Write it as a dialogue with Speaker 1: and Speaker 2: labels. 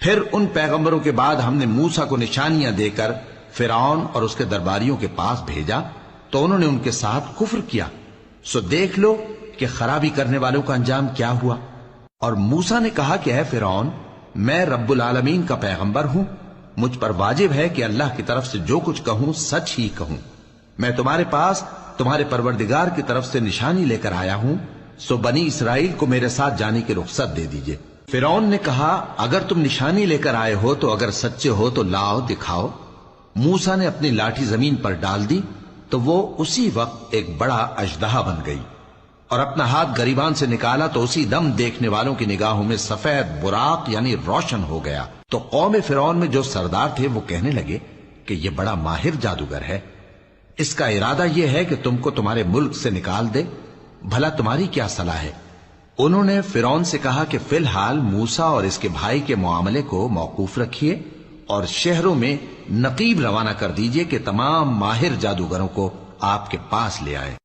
Speaker 1: پھر ان پیغمبروں کے بعد ہم نے موسیٰ کو نشانیاں دے کر فرعون اور اس کے درباریوں کے پاس بھیجا تو انہوں نے ان کے ساتھ کفر کیا، سو دیکھ لو کہ خرابی کرنے والوں کا انجام کیا ہوا۔ اور موسیٰ نے کہا کہ اے فرعون، میں رب العالمین کا پیغمبر ہوں، مجھ پر واجب ہے کہ اللہ کی طرف سے جو کچھ کہوں سچ ہی کہوں۔ میں تمہارے پاس تمہارے پروردگار کی طرف سے نشانی لے کر آیا ہوں، سو بنی اسرائیل کو میرے ساتھ جانے کی رخصت دے دیجئے۔ فرعون نے کہا اگر تم نشانی لے کر آئے ہو تو اگر سچے ہو تو لاؤ دکھاؤ۔ موسیٰ نے اپنی لاٹھی زمین پر ڈال دی تو وہ اسی وقت ایک بڑا اژدہا بن گئی، اور اپنا ہاتھ گریبان سے نکالا تو اسی دم دیکھنے والوں کی نگاہوں میں سفید براق یعنی روشن ہو گیا۔ تو قوم فرعون میں جو سردار تھے وہ کہنے لگے کہ یہ بڑا ماہر جادوگر ہے، اس کا ارادہ یہ ہے کہ تم کو تمہارے ملک سے نکال دے، بھلا تمہاری کیا صلاح ہے؟ انہوں نے فرعون سے کہا کہ فی الحال موسیٰ اور اس کے بھائی کے معاملے کو موقوف رکھیے اور شہروں میں نقیب روانہ کر دیجئے کہ تمام ماہر جادوگروں کو آپ کے پاس لے آئے۔